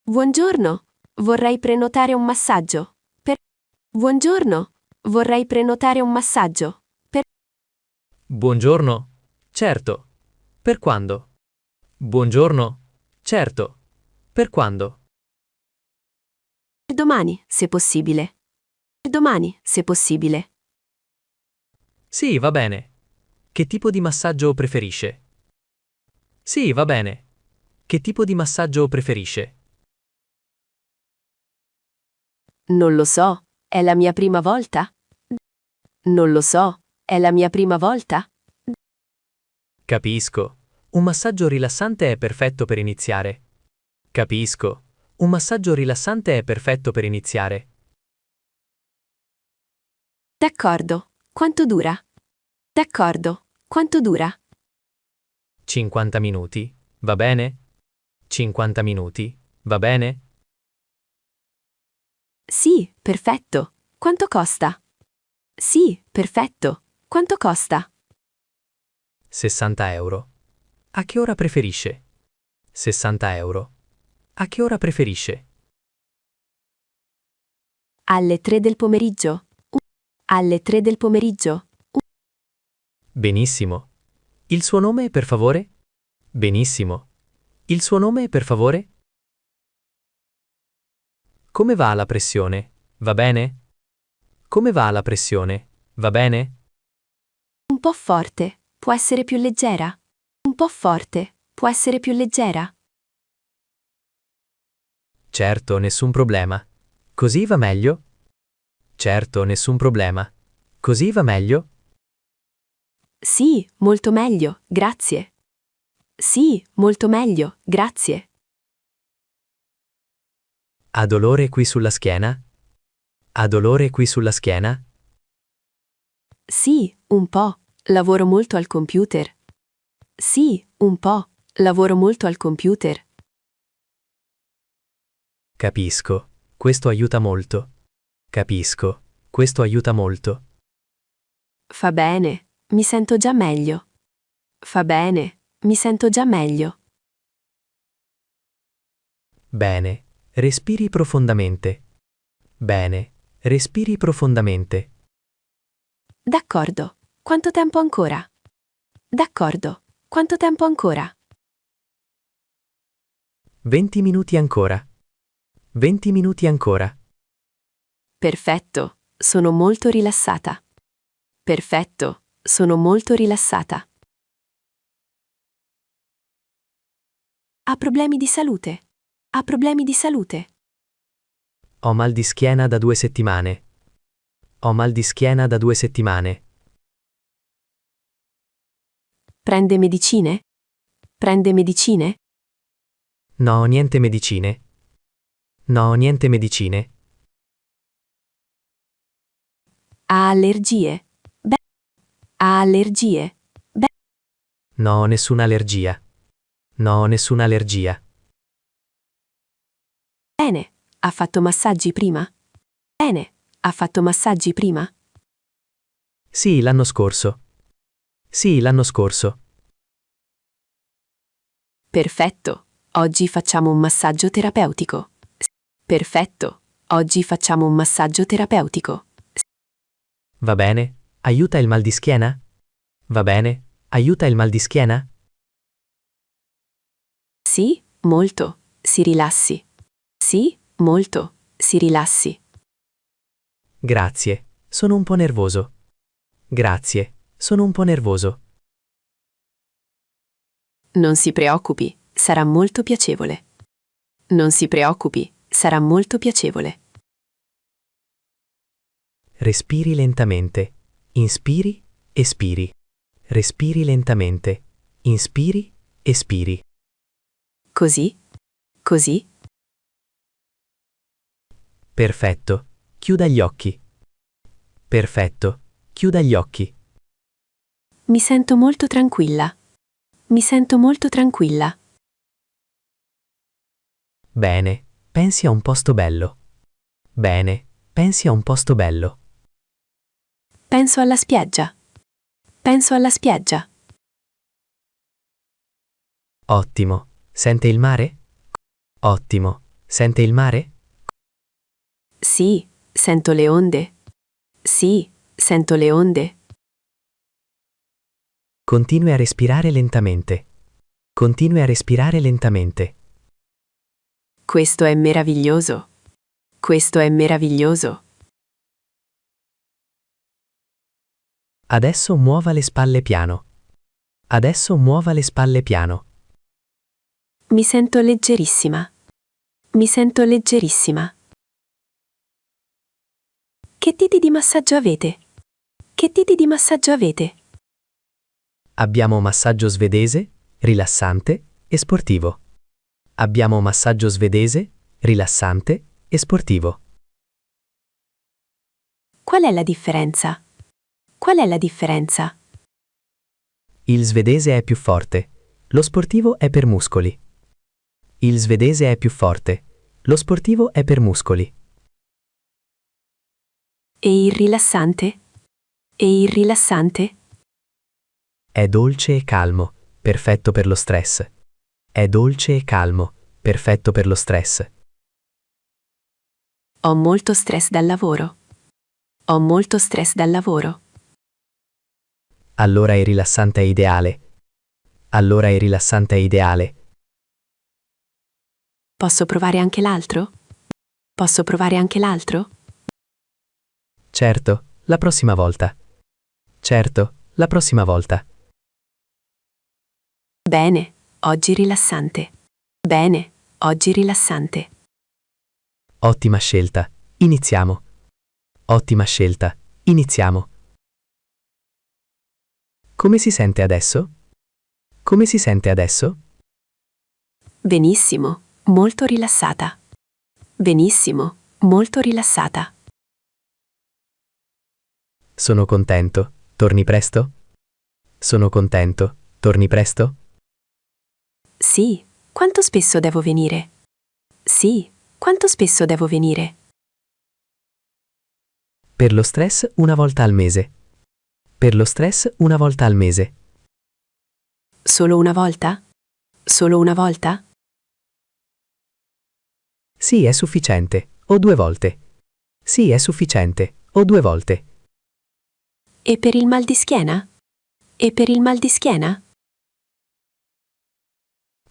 Buongiorno, vorrei prenotare un massaggio. Buongiorno, vorrei prenotare un massaggio. Buongiorno. Certo. Per quando? Buongiorno. Certo. Per quando? Domani, se possibile. Domani, se possibile. Sì, va bene. Che tipo di massaggio preferisce? Sì, va bene. Che tipo di massaggio preferisce? Non lo so, è la mia prima volta? Non lo so, è la mia prima volta? Capisco. Un massaggio rilassante è perfetto per iniziare. Capisco. Un massaggio rilassante è perfetto per iniziare. D'accordo. Quanto dura? D'accordo. Quanto dura? 50 minuti. Va bene? 50 minuti. Va bene? Sì, perfetto. Quanto costa? Sì, perfetto. Quanto costa? 60 euro. A che ora preferisce? 60 euro. A che ora preferisce? Alle 3 del pomeriggio. Alle 3 del pomeriggio. Benissimo. Il suo nome, per favore? Benissimo. Il suo nome, per favore? Come va la pressione? Va bene? Come va la pressione? Va bene? Un po' forte. Può essere più leggera? Un po' forte. Può essere più leggera? Certo, nessun problema. Così va meglio? Certo, nessun problema. Così va meglio? Sì, molto meglio, grazie. Sì, molto meglio, grazie. Ha dolore qui sulla schiena? Ha dolore qui sulla schiena? Sì, un po'. Lavoro molto al computer. Sì, un po'. Lavoro molto al computer. Capisco. Questo aiuta molto. Capisco. Questo aiuta molto. Fa bene, mi sento già meglio. Fa bene, mi sento già meglio. Bene. Respiri profondamente. Bene. Respiri profondamente. D'accordo. Quanto tempo ancora? D'accordo. Quanto tempo ancora? 20 minuti ancora. 20 minuti ancora. Perfetto, sono molto rilassata. Perfetto, sono molto rilassata. Ha problemi di salute? Ha problemi di salute? Ho mal di schiena da 2 settimane. Ho mal di schiena da 2 settimane. Prende medicine? Prende medicine? No, niente medicine. No, niente medicine. Ha allergie? Ha allergie? No, nessuna allergia. No, nessuna allergia. Bene. Ha fatto massaggi prima? Bene. Ha fatto massaggi prima? Sì, l'anno scorso. Sì, l'anno scorso. Perfetto. Oggi facciamo un massaggio terapeutico. Perfetto. Oggi facciamo un massaggio terapeutico. Va bene? Aiuta il mal di schiena? Va bene? Aiuta il mal di schiena? Sì, molto. Si rilassi. Sì, molto. Si rilassi. Grazie. Sono un po' nervoso. Grazie. Sono un po' nervoso. Non si preoccupi, sarà molto piacevole. Non si preoccupi, sarà molto piacevole. Respiri lentamente. Inspiri, espiri. Respiri lentamente. Inspiri, espiri. Così? Così? Perfetto. Chiuda gli occhi. Perfetto. Chiuda gli occhi. Mi sento molto tranquilla. Mi sento molto tranquilla. Bene. Pensi a un posto bello. Bene. Pensi a un posto bello. Penso alla spiaggia. Penso alla spiaggia. Ottimo. Sente il mare? Ottimo. Sente il mare? Sì, sento le onde. Sì, sento le onde. Continui a respirare lentamente. Continui a respirare lentamente. Questo è meraviglioso. Questo è meraviglioso. Adesso muova le spalle piano. Adesso muova le spalle piano. Mi sento leggerissima. Mi sento leggerissima. Che tipi di massaggio avete? Che tipi di massaggio avete? Abbiamo massaggio svedese, rilassante e sportivo. Abbiamo massaggio svedese, rilassante e sportivo. Qual è la differenza? Qual è la differenza? Il svedese è più forte. Lo sportivo è per muscoli. Il svedese è più forte. Lo sportivo è per muscoli. E il rilassante? E il rilassante? È dolce e calmo, perfetto per lo stress. È dolce e calmo, perfetto per lo stress. Ho molto stress dal lavoro. Ho molto stress dal lavoro. Allora il rilassante è ideale. Allora il rilassante è ideale. Posso provare anche l'altro? Posso provare anche l'altro? Certo, la prossima volta. Certo, la prossima volta. Bene, oggi rilassante. Bene, oggi rilassante. Ottima scelta. Iniziamo. Ottima scelta. Iniziamo. Come si sente adesso? Come si sente adesso? Benissimo, molto rilassata. Benissimo, molto rilassata. Sono contento. Torni presto? Sono contento. Torni presto? Sì, quanto spesso devo venire? Sì, quanto spesso devo venire? Per lo stress una volta al mese. Per lo stress una volta al mese. Solo una volta? Solo una volta? Sì, è sufficiente. O 2 volte. Sì, è sufficiente. O 2 volte. E per il mal di schiena? E per il mal di schiena?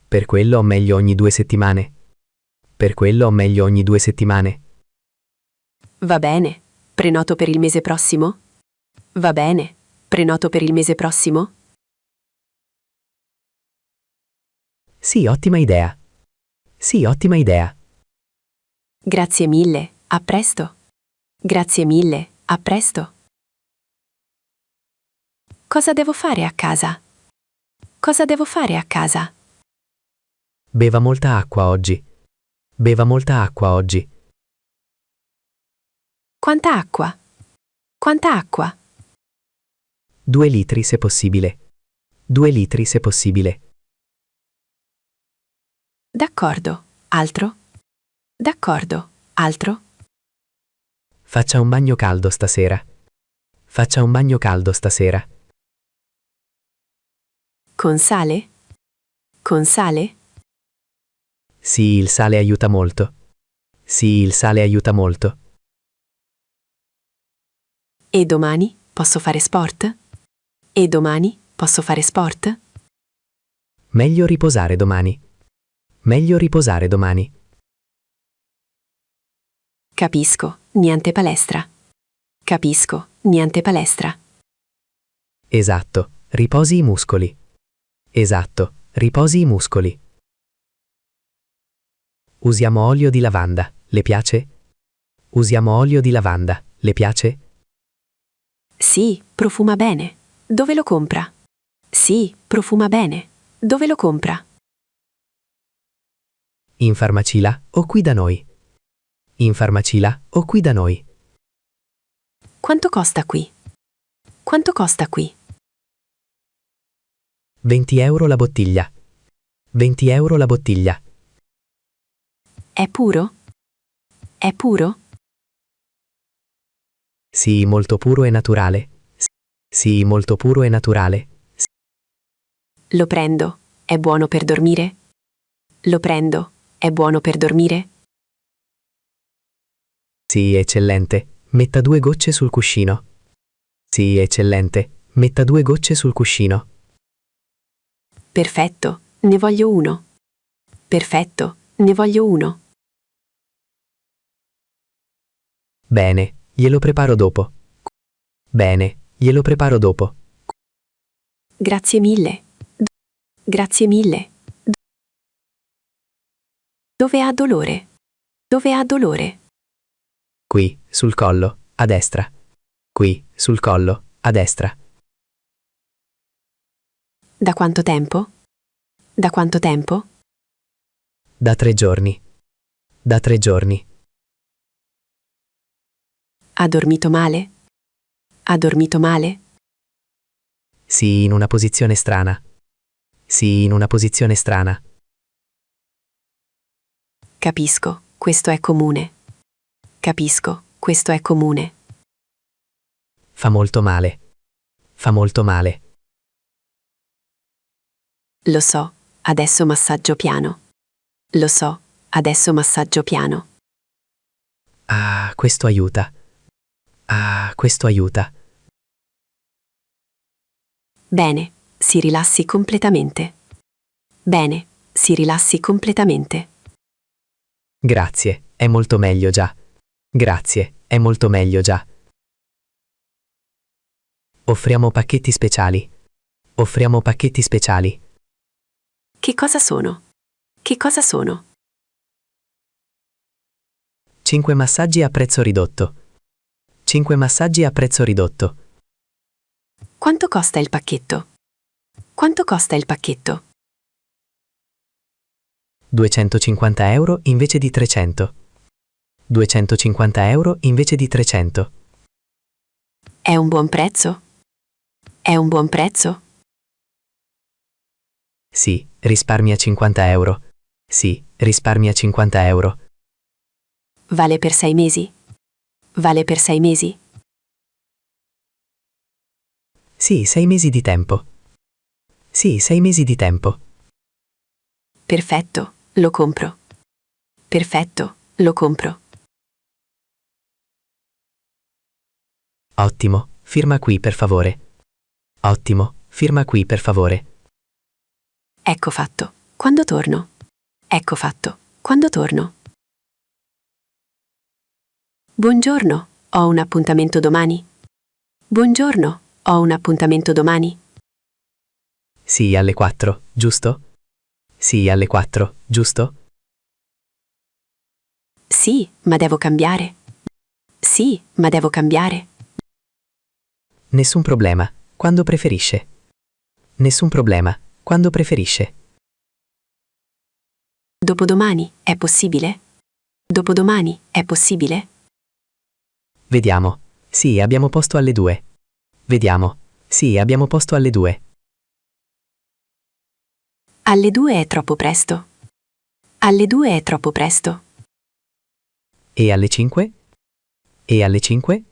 Per quello ho meglio ogni 2 settimane. Per quello ho meglio ogni 2 settimane. Va bene, prenoto per il mese prossimo? Va bene, prenoto per il mese prossimo? Sì, ottima idea. Sì, ottima idea. Grazie mille, a presto. Grazie mille, a presto. Cosa devo fare a casa? Cosa devo fare a casa? Beva molta acqua oggi. Beva molta acqua oggi. Quanta acqua? Quanta acqua? 2 litri se possibile. 2 litri se possibile. D'accordo, altro? D'accordo, altro? Faccia un bagno caldo stasera. Faccia un bagno caldo stasera. Con sale? Con sale? Sì, il sale aiuta molto. Sì, il sale aiuta molto. E domani posso fare sport? E domani posso fare sport? Meglio riposare domani. Meglio riposare domani. Capisco, niente palestra. Capisco, niente palestra. Esatto, riposi i muscoli. Esatto, riposi i muscoli. Usiamo olio di lavanda, le piace? Usiamo olio di lavanda, le piace? Sì, profuma bene. Dove lo compra? Sì, profuma bene. Dove lo compra? In farmacila o qui da noi? In farmacila o qui da noi? Quanto costa qui? Quanto costa qui? 20 euro la bottiglia. 20 euro la bottiglia. È puro? È puro? Sì, molto puro e naturale. Sì, molto puro e naturale. Lo prendo. È buono per dormire? Lo prendo. È buono per dormire? Sì, eccellente. Metta 2 gocce sul cuscino. Sì, eccellente. Metta 2 gocce sul cuscino. Perfetto, ne voglio uno. Perfetto, ne voglio uno. Bene, glielo preparo dopo. Bene, glielo preparo dopo. Grazie mille. Grazie mille. Dove ha dolore? Dove ha dolore? Qui, sul collo, a destra. Qui, sul collo, a destra. Da quanto tempo? Da quanto tempo? Da 3 giorni. Da 3 giorni. Ha dormito male? Ha dormito male? Sì, in una posizione strana. Sì, in una posizione strana. Capisco, questo è comune. Capisco, questo è comune. Fa molto male. Fa molto male. Lo so, adesso massaggio piano. Lo so, adesso massaggio piano. Ah, questo aiuta. Ah, questo aiuta. Bene, si rilassi completamente. Bene, si rilassi completamente. Grazie, è molto meglio già. Grazie, è molto meglio già. Offriamo pacchetti speciali. Offriamo pacchetti speciali. Che cosa sono? Che cosa sono? 5 massaggi a prezzo ridotto. 5 massaggi a prezzo ridotto. Quanto costa il pacchetto? Quanto costa il pacchetto? 250 euro invece di 300. 250 euro invece di 300. È un buon prezzo? È un buon prezzo? Sì, risparmia 50 euro. Sì, risparmia 50 euro. Vale per 6 mesi? Vale per 6 mesi? Sì, 6 mesi di tempo. Sì, 6 mesi di tempo. Perfetto, lo compro. Perfetto, lo compro. Ottimo, firma qui per favore. Ottimo, firma qui per favore. Ecco fatto. Quando torno? Ecco fatto. Quando torno? Buongiorno, ho un appuntamento domani. Buongiorno, ho un appuntamento domani. Sì, alle 4, giusto? Sì, alle 4, giusto? Sì, ma devo cambiare. Sì, ma devo cambiare. Nessun problema, quando preferisce. Nessun problema, quando preferisce. Dopodomani, è possibile? Dopodomani, è possibile? Vediamo. Sì, abbiamo posto alle 2. Vediamo. Sì, abbiamo posto alle 2. Alle 2 è troppo presto. Alle 2 è troppo presto. E alle 5? E alle 5?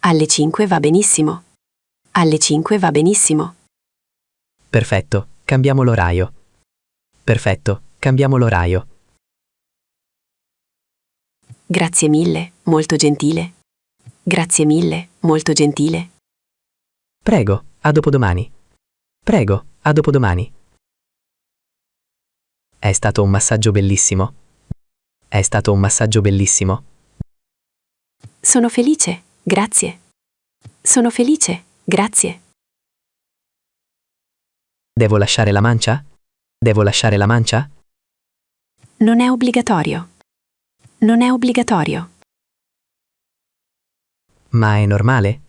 Alle 5 va benissimo. Alle 5 va benissimo. Perfetto, cambiamo l'orario. Perfetto, cambiamo l'orario. Grazie mille, molto gentile. Grazie mille, molto gentile. Prego, a dopodomani. Prego, a dopodomani. È stato un massaggio bellissimo. È stato un massaggio bellissimo. Sono felice, grazie. Sono felice, grazie. Devo lasciare la mancia? Devo lasciare la mancia? Non è obbligatorio. Non è obbligatorio. Ma è normale?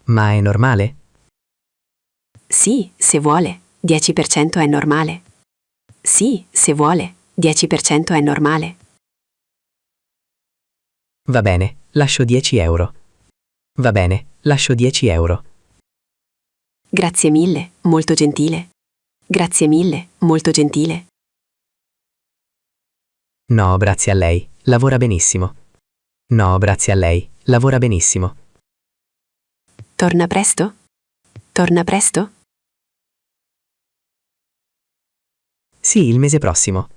Ma è normale? Sì, se vuole, 10% è normale. Sì, se vuole, 10% è normale. Va bene, lascio 10 euro. Va bene, lascio 10 euro. Grazie mille, molto gentile. Grazie mille, molto gentile. No, grazie a lei, lavora benissimo. No, grazie a lei, lavora benissimo. Torna presto? Torna presto? Sì, il mese prossimo.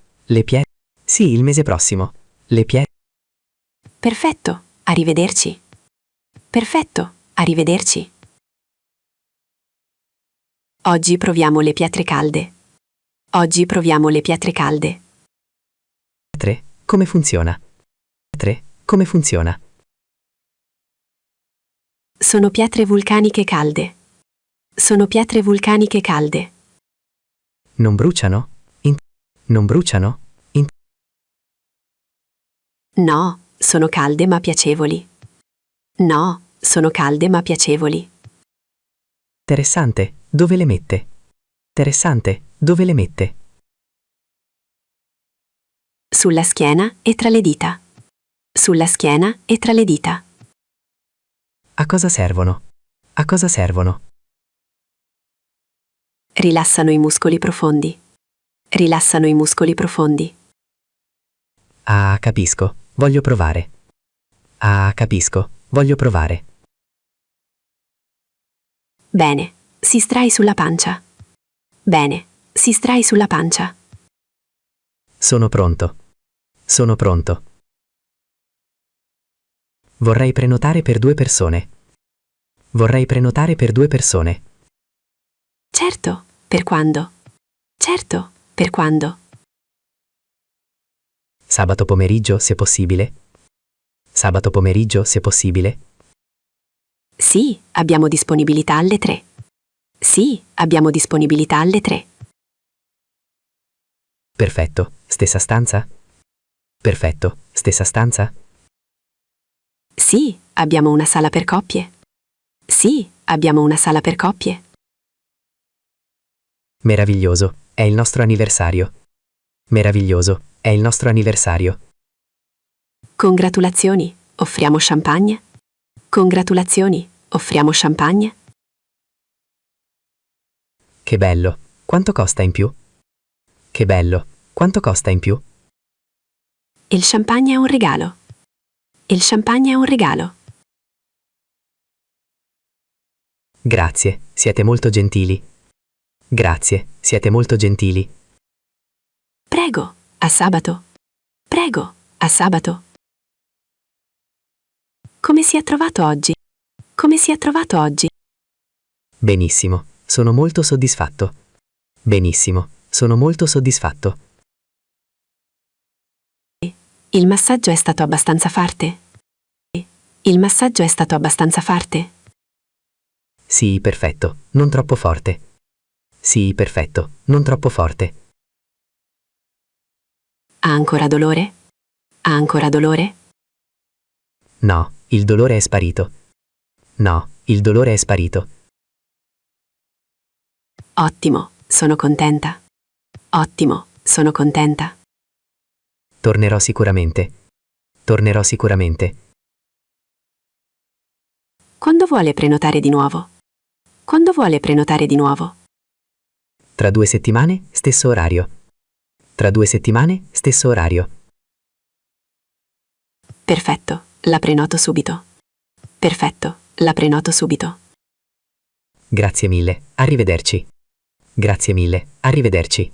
Sì, il mese prossimo. Le pietre. Perfetto, arrivederci. Perfetto, arrivederci. Oggi proviamo le pietre calde. Oggi proviamo le pietre calde. Come funziona? Pietre, come funziona? Sono pietre vulcaniche calde. Sono pietre vulcaniche calde. Non bruciano? Non bruciano? No, sono calde ma piacevoli. No, sono calde ma piacevoli. Interessante, dove le mette? Interessante, dove le mette? Sulla schiena e tra le dita. Sulla schiena e tra le dita. A cosa servono? A cosa servono? Rilassano i muscoli profondi. Rilassano i muscoli profondi. Ah, capisco, voglio provare. Ah, capisco, voglio provare. Bene, si strai sulla pancia. Bene, si strai sulla pancia. Sono pronto. Sono pronto. Vorrei prenotare per 2 persone. Vorrei prenotare per 2 persone. Certo, per quando? Certo, per quando? Sabato pomeriggio, se possibile. Sabato pomeriggio, se possibile. Sì, abbiamo disponibilità alle 3. Sì, abbiamo disponibilità alle 3. Perfetto, stessa stanza? Perfetto, stessa stanza? Sì, abbiamo una sala per coppie. Sì, abbiamo una sala per coppie. Meraviglioso, è il nostro anniversario. Meraviglioso, è il nostro anniversario. Congratulazioni, offriamo champagne? Congratulazioni, offriamo champagne? Che bello, quanto costa in più? Che bello, quanto costa in più? Il champagne è un regalo. Il champagne è un regalo. Grazie, siete molto gentili. Grazie, siete molto gentili. Prego, a sabato. Prego, a sabato. Come si è trovato oggi? Come si è trovato oggi? Benissimo, sono molto soddisfatto. Benissimo, sono molto soddisfatto. Il massaggio è stato abbastanza forte? Il massaggio è stato abbastanza forte? Sì, perfetto, non troppo forte. Sì, perfetto, non troppo forte. Ha ancora dolore? Ha ancora dolore? No, il dolore è sparito. No, il dolore è sparito. Ottimo, sono contenta. Ottimo, sono contenta. Tornerò sicuramente. Tornerò sicuramente. Quando vuole prenotare di nuovo? Quando vuole prenotare di nuovo? Tra 2 settimane, stesso orario. Tra 2 settimane, stesso orario. Perfetto, la prenoto subito. Perfetto, la prenoto subito. Grazie mille, arrivederci. Grazie mille, arrivederci.